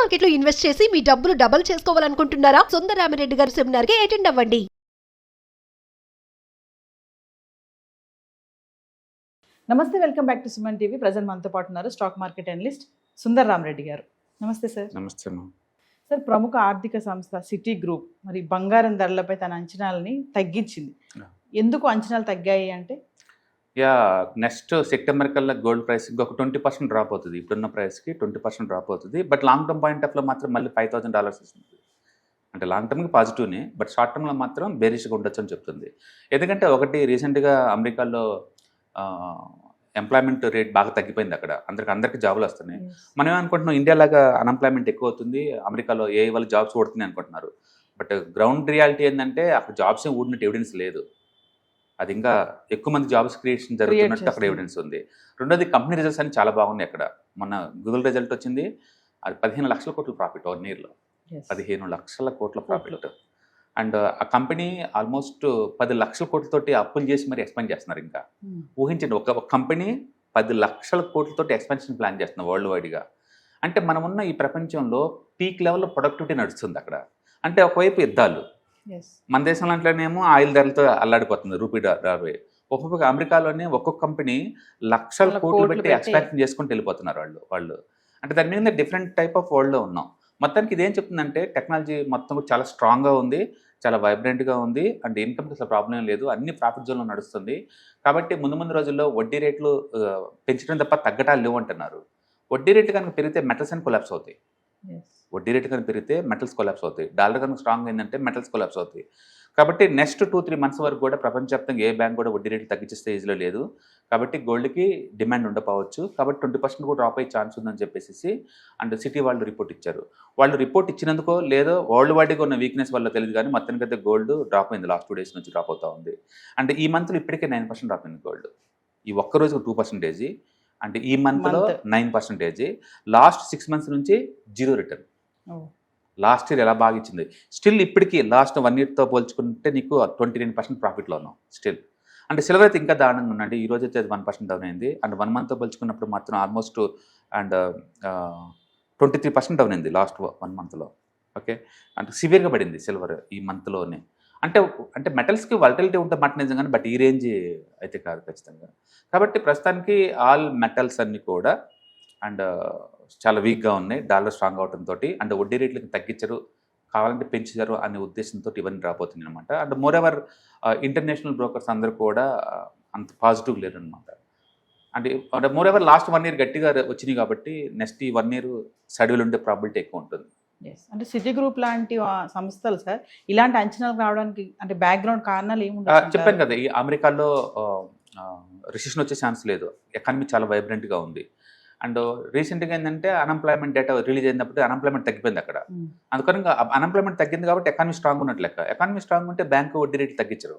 Market లో invest చేసి మీ డబ్బులు డబుల్ చేసుకోవాలనుకుంటున్నారా? సుందరరామిరెడ్డి గారి సెమినార్ కి అటెండ్ అవ్వండి. నమస్తే, welcome back to Suman TV. Present మనతో పాటు ఉన్నారు stock market analyst Sundar Rama Reddy గారు. నమస్తే సార్. నమస్తే. సార్, ప్రముఖ ఆర్థిక సంస్థ సిటీ గ్రూప్ మరి బంగారం ధరలపై తన అంచనాలని తగ్గించింది. ఎందుకు అంచనాలు తగ్గాయి అంటే? నెక్స్ట్ సెప్టెంబర్ కల్లా గోల్డ్ ప్రైస్ ఇంకొక 20% డ్రాప్ అవుతుంది. ఇప్పుడున్న ప్రైస్కి 20% డ్రాప్ అవుతుంది. బట్ లాంగ్ టర్మ్ పాయింట్ ఆఫ్లో మాత్రం మళ్ళీ $5,000 వస్తుంది. అంటే లాంగ్ టర్మ్కి పాజిటివ్నే, బట్ షార్ట్ టర్మ్లో మాత్రం బేరిష్గా ఉండొచ్చు అని చెప్తుంది. ఎందుకంటే ఒకటి రీసెంట్గా అమెరికాలో ఎంప్లాయ్మెంట్ రేట్ బాగా తగ్గిపోయింది. అక్కడ అందరికి జాబులు వస్తున్నాయి. మనం ఏమనుకుంటున్నాం, ఇండియా లాగా అన్ఎంప్లాయ్మెంట్ ఎక్కువ అవుతుంది, అమెరికాలో ఏ వాళ్ళు జాబ్స్ ఊడుతున్నాయి అనుకుంటున్నారు. బట్ గ్రౌండ్ రియాలిటీ ఏంటంటే అక్కడ జాబ్స్ ఏం ఊడినట్టు ఎవిడెన్స్ లేదు. అది ఇంకా ఎక్కువ మంది జాబ్స్ క్రియేషన్ జరుగుతున్నట్టు అక్కడ ఎవిడెన్స్ ఉంది. రెండోది, కంపెనీ రిజల్ట్స్ అని చాలా బాగున్నాయి అక్కడ. మొన్న గూగుల్ రిజల్ట్ వచ్చింది, అది 15 లక్షల కోట్ల ప్రాఫిట్ 1 ఇయర్లో. 15 లక్షల కోట్ల ప్రాఫిట్. అండ్ ఆ కంపెనీ ఆల్మోస్ట్ 10 లక్షల కోట్లతోటి అప్పులు చేసి మరి ఎక్స్పాండ్ చేస్తున్నారు. ఇంకా ఊహించండి, ఒక కంపెనీ 10 లక్షల కోట్లతోటి ఎక్స్పాన్షన్ ప్లాన్ చేస్తున్నారు వరల్డ్ వైడ్గా. అంటే మనమున్న ఈ ప్రపంచంలో పీక్ లెవెల్లో ప్రొడక్టివిటీ నడుస్తుంది అక్కడ. అంటే ఒకవైపు యుద్ధాలు, మన దేశంలో అంటేనేమో ఆయిల్ ధరలతో అల్లాడిపోతుంది రూపీ డాలర్. ఒక్కొక్క అమెరికాలోనే ఒక్కొక్క కంపెనీ లక్షల కోట్లు పెట్టి ఎక్స్పాన్షన్ చేసుకుంటూ వెళ్ళిపోతున్నారు వాళ్ళు. అంటే దాని మీద డిఫరెంట్ టైప్ ఆఫ్ వరల్డ్లో ఉన్నాం. మొత్తానికి ఇదేం చెప్తుందంటే టెక్నాలజీ మొత్తం కూడా చాలా స్ట్రాంగ్గా ఉంది, చాలా వైబ్రెంట్గా ఉంది. అండ్ ఇన్కమ్కి అసలు ప్రాబ్లం లేదు, అన్ని ప్రాఫిట్ జోన్లో నడుస్తుంది. కాబట్టి ముందు రోజుల్లో వడ్డీ రేట్లు పెంచడం తప్ప తగ్గటాలు లేవు అంటున్నారు. వడ్డీ రేట్లు కనుక పెరిగితే మెటల్స్ అని కొలాప్స్ అవుతాయి. వడ్డీ రేటు కనుక పెరిగితే మెటల్స్ కొలాప్స్ అవుతాయి. డాలర్ కనుక స్ట్రాంగ్ అయిందంటే మెటల్స్ కొలాప్స్ అవుతాయి. కాబట్టి నెక్స్ట్ 2-3 మంత్స్ వరకు కూడా ప్రపంచవ్యాప్తంగా ఏ బ్యాంక్ కూడా వడ్డీ రేట్లు తగ్గించే స్టేజ్లో లేదు. కాబట్టి గోల్డ్కి డిమాండ్ ఉండకపోవచ్చు. కాబట్టి 20% కూడా డ్రాప్ అయ్యే ఛాన్స్ ఉందని చెప్పేసి అండ్ సిటీ వాళ్ళు రిపోర్ట్ ఇచ్చారు. వాళ్ళు రిపోర్ట్ ఇచ్చినందుకో లేదో వరల్డ్ వైడ్గా ఉన్న వీక్నెస్ వల్ల తెలియదు, కానీ మొత్తానికైతే గోల్డ్ డ్రాప్ అయింది. లాస్ట్ 2 days నుంచి డ్రాప్ అవుతూ ఉంది. అంటే ఈ మంత్లో ఇప్పటికే 9% డ్రాప్ అయింది గోల్డ్. ఈ ఒక్కరోజు 2%, అంటే ఈ మంత్లో 9%. లాస్ట్ 6 months నుంచి 0 రిటర్న్. లాస్ట్ ఇయర్ ఎలా బాగా ఇచ్చింది, స్టిల్ ఇప్పటికీ లాస్ట్ 1 yearతో పోల్చుకుంటే నీకు 29% ప్రాఫిట్లో ఉన్నావు స్టిల్. అంటే సిల్వర్ అయితే ఇంకా దారుణంగా ఉందండి. ఈ రోజు అయితే అది 1% డౌన్ అయింది. అండ్ 1 monthతో పోల్చుకున్నప్పుడు మాత్రం ఆల్మోస్ట్ అండ్ 23% డౌన్ అయింది లాస్ట్ 1 monthలో. ఓకే, అంటే సివియర్గా పడింది సిల్వర్ ఈ మంత్లోనే. అంటే మెటల్స్కి వాలటిలిటీ ఉంటే మాట నిజంగానే, బట్ ఈ రేంజ్ అయితే కాదు ఖచ్చితంగా. కాబట్టి ప్రస్తుతానికి ఆల్ మెటల్స్ అన్నీ కూడా అండ్ చాలా వీక్గా ఉన్నాయి డాలర్ స్ట్రాంగ్ అవడంతో. అండ్ వడ్డీ రేట్లకి తగ్గించరు, కావాలంటే పెంచారు అనే ఉద్దేశంతో ఇవన్నీ రాబోతుంది అనమాట. And more ever international brokers అందరూ కూడా అంత పాజిటివ్ లేరు అనమాట. అంటే మోర్ ఎవర్ లాస్ట్ 1 year గట్టిగా వచ్చినాయి కాబట్టి నెక్స్ట్ ఈ 1 year సడివిలు ఉండే ప్రాబిలిటీ ఎక్కువ ఉంటుంది. అంటే సిటీ గ్రూప్ లాంటి సంస్థలు సార్ ఇలాంటి అంచనాలు రావడానికి అంటే బ్యాక్గ్రౌండ్ కారణాలు ఏముంటాయి? చెప్పాను కదా, ఈ అమెరికాలో రిసెషన్ వచ్చే ఛాన్స్ లేదు, ఎకానమీ చాలా వైబ్రెంట్గా ఉంది. అండ్ రీసెంట్గా ఏంటంటే అన్ఎంప్లాయ్మెంట్ డేటా రిలీజ్ అయినప్పుడు అన్ఎంప్లాయ్మెంట్ తగ్గిపోయింది అక్కడ. అందుకని అన్ఎంప్లాయ్మెంట్ తగ్గింది కాబట్టి ఎకానమీ స్ట్రాంగ్ ఉన్నట్లు లెక్క. ఎకానమీ స్ట్రాంగ్ ఉంటే బ్యాంకు వడ్డీ రేట్లు తగ్గించరు.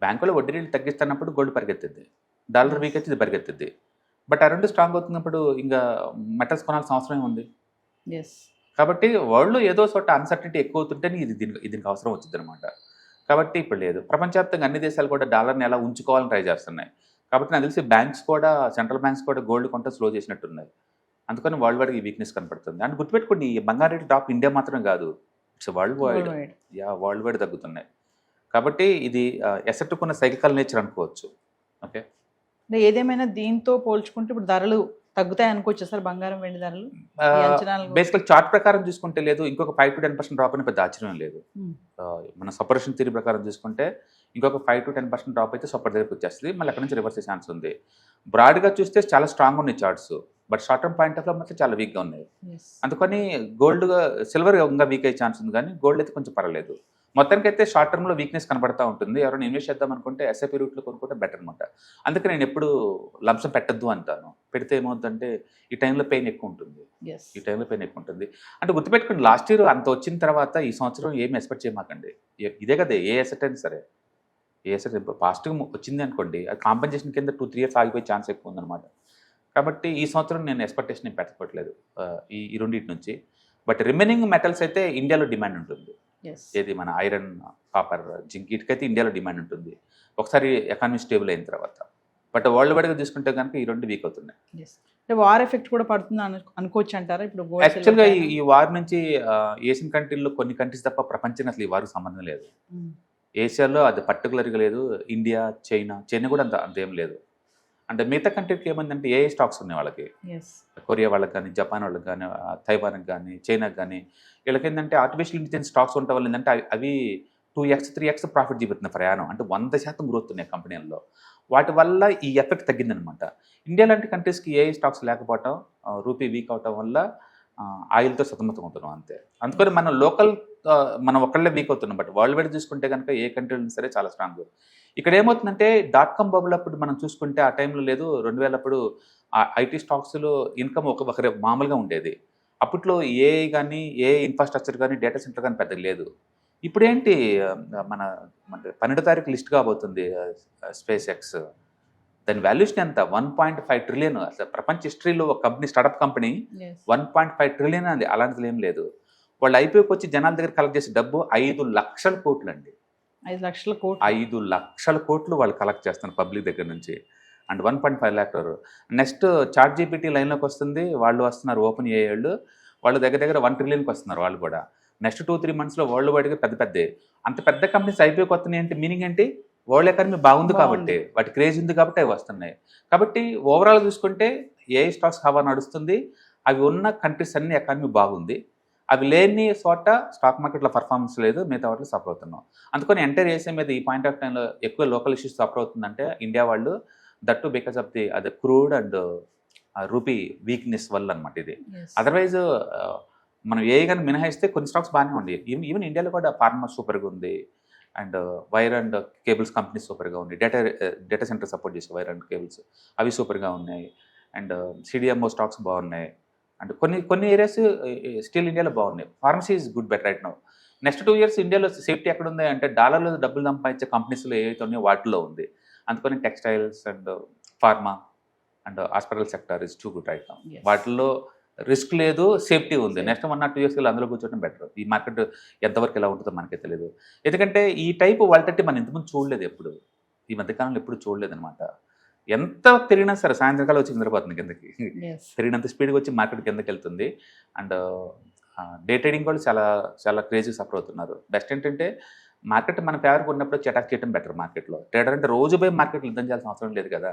బ్యాంకులో వడ్డీ రేట్లు తగ్గిస్తున్నప్పుడు గోల్డ్ పరిగెత్తిద్ది, డాలర్ వీక్ అయితే ఇది పరిగెత్తిద్ది. బట్ ఆ రెండు స్ట్రాంగ్ అవుతున్నప్పుడు ఇంకా మెటల్స్ కొనాల్సిన అవసరం ఉంది. కాబట్టి వరల్డ్లో ఏదో చోట అన్సర్టనిటీ ఎక్కువ అవుతుంటేనే దీనికి అవసరం వచ్చింది అనమాట. కాబట్టి ఇప్పుడు లేదు. ప్రపంచవ్యాప్తంగా అన్ని దేశాలు కూడా డాలర్ని ఎలా ఉంచుకోవాలని ట్రై చేస్తున్నాయి. కాబట్టి నాకు తెలిసి బ్యాంక్స్ కూడా, సెంట్రల్ బ్యాంక్స్ కూడా గోల్డ్ కొంత స్లో చేసినట్టున్నాయి. అందుకని వరల్డ్ వైడ్గా ఈ వీక్నెస్ కనపడుతుంది. అండ్ గుర్తుపెట్టుకోండి, ఈ బంగారు రేటు డ్రాప్ ఇండియా మాత్రం కాదు, it's world wide. World wide తగ్గుతున్నాయి. కాబట్టి ఇది ఎసెట్ కొన్న సైకిల్ నేచర్ అనుకోవచ్చు. ఓకే, ఏదేమైనా దీంతో పోల్చుకుంటే ఇప్పుడు ధరలు తగ్గుతాయి అనుకోవచ్చు సార్ బంగారం వెండి ధరలు? బేసికల్ చార్ట్ ప్రకారం చూసుకుంటే లేదు, ఇంకొక 5-10% డ్రాప్ అని పెద్ద ఆశ్చర్యం లేదు. మన సపరేషన్ థియరీ ప్రకారం చూసుకుంటే ఇంకొక 5-10% డ్రాప్ అయితే సూపర్ దగ్గరికి వచ్చేస్తుంది. మళ్ళీ అక్కడ నుంచి రివర్స్ అయ్యే ఛాన్స్ ఉంది. బ్రాడ్గా చూస్తే చాలా స్ట్రాంగ్ ఉన్నాయి charts, but short term point of లో మాత్రం చాలా వీక్గా ఉన్నాయి. అందుకని సిల్వర్ ఇంకా వీక్ అయ్యే ఛాన్స్ ఉంది, కానీ గోల్డ్ అయితే కొంచెం పర్వాలేదు. మొత్తానికి అయితే షార్ట్ టర్మ్లో వీక్నెస్ కనబడతా ఉంటుంది. ఎవరైనా ఇన్వెస్ట్ చేద్దాం అనుకుంటే ఎస్ఐపి రూట్లో కొనుక్కుంటే బెటర్ అనమాట. అందుకే నేను ఎప్పుడు లంసం పెట్టద్దు అంటాను. పెడితే ఏమవుతుందంటే ఈ టైంలో పెయిన్ ఎక్కువ ఉంటుంది. అంటే గుర్తుపెట్టుకోండి, లాస్ట్ ఇయర్ అంత వచ్చిన తర్వాత ఈ సంవత్సరం ఏమి ఎక్స్పెక్ట్ చేయమాకండి. ఇదే కదా ఏ ఎసెట్ అయినా సరే, ఏ ఎసెట్ పాజిటివ్ వచ్చింది అనుకోండి, అది కాంపెన్సేషన్ కింద 2-3 years ఆగిపోయే ఛాన్స్ ఎక్కువ ఉందన్నమాట. కాబట్టి ఈ సంవత్సరం నేను ఎక్స్పెక్టేషన్ పెట్టట్లేదు ఈ రెండింటి నుంచి. బట్ రిమైనింగ్ మెటల్స్ అయితే ఇండియాలో డిమాండ్ ఉంటుంది. ఏది మన ఐరన్, కాపర్, జింక్, వీటికైతే ఇండియాలో డిమాండ్ ఉంటుంది ఒకసారి ఎకానమీ స్టేబుల్ అయిన తర్వాత. బట్ వరల్డ్ వైడ్గా చూసుకుంటే కనుక ఈ రెండు వీక్ అవుతున్నాయి. Yes. అంటే వార్ ఎఫెక్ట్ కూడా పడుతుంది అనుకోవచ్చు అంటారా ఇప్పుడు gold, యాక్చువల్గా silver ఈ వార్ నుంచి ఏషియన్ కంట్రీల్లో కొన్ని కంట్రీస్ తప్ప ప్రపంచానికి అసలు ఈ వారికి సంబంధం లేదు. ఉమ్, ఏషియాలో అది పర్టికులర్గా లేదు. ఇండియా, చైనా కూడా అంతేం లేదు. అంటే మిగతా కంట్రీకి ఏమైందంటే ఏ స్టాక్స్ ఉన్నాయి వాళ్ళకి, yes. కొరియా వాళ్ళకి కానీ, జపాన్ వాళ్ళకి కానీ, తైవాన్కి కానీ, చైనాకి కానీ, వీళ్ళకి ఏంటంటే ఆర్టిఫిషియల్ ఇంటెలిజెన్స్ స్టాక్స్ ఉండటం వల్ల ఏంటంటే అవి 2x 3x ప్రాఫిట్ చూపుతున్నాయి ప్రయాణం. అంటే 100% గ్రోత్ ఉన్నాయి కంపెనీల్లో. వాటి వల్ల ఈ ఎఫెక్ట్ తగ్గిందనమాట. ఇండియా లాంటి కంట్రీస్కి ఏ స్టాక్స్ లేకపోవటం, రూపీ వీక్ అవటం వల్ల ఆయిల్తో సతమతం అవుతున్నాం అంతే. అందుకని మనం లోకల్ మనం ఒక్కళ్ళే వీక్ అవుతున్నాం. బట్ వరల్డ్ వైడ్ చూసుకుంటే కనుక ఏ కంట్రీలో సరే చాలా స్ట్రాంగ్. ఇక్కడ ఏమవుతుందంటే .com బబుల్ అప్పుడు మనం చూసుకుంటే ఆ టైంలో లేదు, 2000 అప్పుడు ఐటీ స్టాక్స్లో ఇన్కమ్ ఒకరి మామూలుగా ఉండేది. అప్పట్లో ఏఐ కానీ, ఏ ఇన్ఫ్రాస్ట్రక్చర్ కానీ, డేటా సెంటర్ కానీ పెద్దగా లేదు. ఇప్పుడేంటి మన 12వ తారీఖు లిస్ట్ కాబోతుంది స్పేస్ ఎక్స్. దాని వాల్యూషన్ ఎంత, 1.5 ట్రిలియన్. అసలు ప్రపంచ హిస్టరీలో ఒక company, startup company Yes. 1.5 trillion అంది. అలాంటిది ఏం లేదు. వాళ్ళు ఐపీఓకి వచ్చి జనాల దగ్గర కలెక్ట్ చేసే డబ్బు 5 లక్షల కోట్లు అండి. 5 లక్షల కోట్లు. 5 లక్షల కోట్లు వాళ్ళు కలెక్ట్ చేస్తున్నారు పబ్లిక్ దగ్గర నుంచి. And 1.5 lakh crore. Next ChatGPT లైన్లోకి వస్తుంది, వాళ్ళు వస్తున్నారు. ఓపెన్ ఏఐ వాళ్ళు దగ్గర 1 ట్రిలియన్కి వస్తున్నారు వాళ్ళు కూడా. నెక్స్ట్ 2-3 monthsలో వరల్డ్ వైడ్గా పెద్ద అంత పెద్ద కంపెనీస్ ఐపీఓకి వస్తున్నాయి అంటే మీనింగ్ ఏంటి, వరల్డ్ ఎకానమీ బాగుంది కాబట్టి, వాటి క్రేజ్ ఉంది కాబట్టి అవి వస్తున్నాయి. కాబట్టి ఓవరాల్ చూసుకుంటే ఏఐ స్టాక్స్ హవా నడుస్తుంది. అవి ఉన్న కంట్రీస్ అన్ని ఎకానమీ బాగుంది. అవి లేని చోట స్టాక్ మార్కెట్లో పర్ఫార్మెన్స్ లేదు, మిగతా వాటిలో సఫర్ అవుతున్నాం. అందుకని ఎంటర్ చేసే మీద ఈ పాయింట్ ఆఫ్ టైంలో ఎక్కువ లోకల్ ఇష్యూస్ సఫర్ అవుతుందంటే ఇండియా వాళ్ళు, that to because of the అది క్రూడ్ అండ్ రూపీ వీక్నెస్ వల్ల అనమాట ఇది. Yes. అదర్వైజ్ మనం ఏ కానీ మినహాయిస్తే కొన్ని స్టాక్స్ బాగానే ఉంది. ఈవెన్ ఇండియాలో కూడా ఫార్మా సూపర్గా ఉంది, and wire and cables company సూపర్గా ఉంది. డేటా సెంటర్ సపోర్ట్ చేసే వైర్ అండ్ కేబుల్స్ అవి సూపర్గా ఉన్నాయి. అండ్ సిడిఎంఓ స్టాక్స్ బాగున్నాయి. అండ్ కొన్ని ఏరియాస్ స్టిల్ ఇండియాలో బాగున్నాయి. Pharmacy is good better right now. Next 2 years ఇండియాలో సేఫ్టీ ఎక్కడ ఉంది అంటే డాలర్లో డబ్బులు సంపాదించే కంపెనీస్లో ఏవైతే ఉన్నాయో వాటిలో ఉంది. అందుకని textiles and pharma and hospital sector is too good right now. Yes. వాటిల్లో రిస్క్ లేదు, సేఫ్టీ ఉంది. నెక్స్ట్ 1 or 2 years అందులో కూర్చోవడం బెటర్. ఈ మార్కెట్ ఎంతవరకు ఎలా ఉంటుందో మనకే తెలియదు. ఎందుకంటే ఈ టైపు వాలిటీ మనం ఇంతకుముందు చూడలేదు ఎప్పుడు, ఈ మధ్యకాలంలో ఎప్పుడు చూడలేదు అనమాట. ఎంత తిరిగినా సరే సాయంత్రకాలం వచ్చి నిద్రపోతుంది కిందకి. Yes. తిరిగినంత స్పీడ్గా వచ్చి మార్కెట్ కిందకి వెళ్తుంది. అండ్ డే ట్రేడింగ్ వాళ్ళు చాలా క్రేజీ సఫర్ అవుతున్నారు. బెస్ట్ ఏంటంటే మార్కెట్ మన ఫేవర్గా ఉన్నప్పుడు అటాక్ చేయడం బెటర్. మార్కెట్లో ట్రేడర్ అంటే రోజు పోయి మార్కెట్లో యుద్ధం చేయాల్సిన అవసరం లేదు కదా.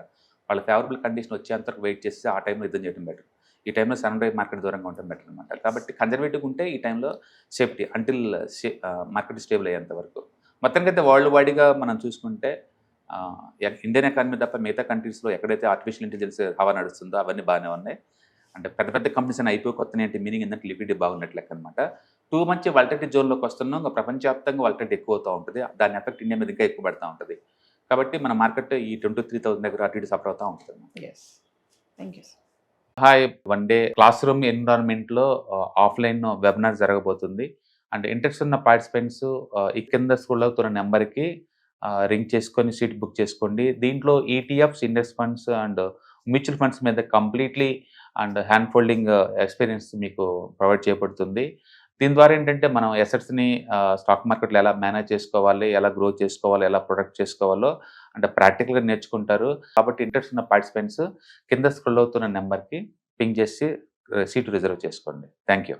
వాళ్ళ ఫేవరబుల్ కండిషన్ వచ్చేంతవరకు వెయిట్ చేసి ఆ టైంలో యుద్ధం చేయడం బెటర్. ఈ టైంలో సన్ రైజ్ మార్కెట్ దూరంగా ఉండడం బెటర్ అనమాట. కాబట్టి కన్జర్వేటివ్గా ఉంటే ఈ టైంలో సేఫ్టీ అంటిల్ మార్కెట్ స్టేబుల్ అయ్యేంత వరకు. మొత్తానికి అయితే వరల్డ్ వైడ్గా మనం చూసుకుంటే ఇండియన్ ఎకానమీ తప్ప మిగతా కంట్రీస్లో ఎక్కడైతే ఆర్టిఫిషియల్ ఇంటెలిజెన్స్ హవా నడుస్తుందో అవన్నీ బాగానే ఉన్నాయి. అంటే పెద్ద కంపెనీస్ అని ఐపీఓ కొత్తనే అంటే మీనింగ్ ఏంటంటే లిక్విడిటీ బాగున్నట్లు లెక్క అనమాట. టూ మంచి వాలిటిలిటీ జోన్లోకి వస్తున్నాం. ఇంకా ప్రపంచవ్యాప్తంగా వాలిటిలిటీ ఎక్కువ అవుతూ ఉంటుంది. దాని ఎఫెక్ట్ ఇండియా మీద ఇంకా ఎక్కువ పడుతూ ఉంటుంది. కాబట్టి మన మార్కెట్ ఈ 23,000 దగ్గర అటు ఇటు సఫర్ అవుతూ ఉంటుంది. Yes. Thank you. Hi, 1 day class room ఎన్విరాన్మెంట్లో ఆఫ్లైన్ వెబినార్ జరగబోతుంది. అండ్ ఇంట్రెస్ట్ ఉన్న పార్టిసిపెంట్స్ ఈ కింద స్క్రోల్ అవుతున్న నెంబర్కి రింగ్ చేసుకొని సీట్ బుక్ చేసుకోండి. దీంట్లో ETFs, index funds and mutual funds మీద completely and hand holding experience మీకు ప్రొవైడ్ చేయబడుతుంది. దీని ద్వారా ఏంటంటే మనం ఎసెట్స్ని స్టాక్ మార్కెట్లో ఎలా మేనేజ్ చేసుకోవాలి, ఎలా గ్రో చేసుకోవాలి, ఎలా ప్రొడక్ట్ చేసుకోవాలో అంటే ప్రాక్టికల్గా నేర్చుకుంటారు. కాబట్టి ఇంట్రెస్ట్ ఉన్న పార్టిసిపెంట్స్ కింద స్క్రోల్ అవుతున్న నెంబర్కి పింగ్ చేసి సీటు రిజర్వ్ చేసుకోండి. Thank you.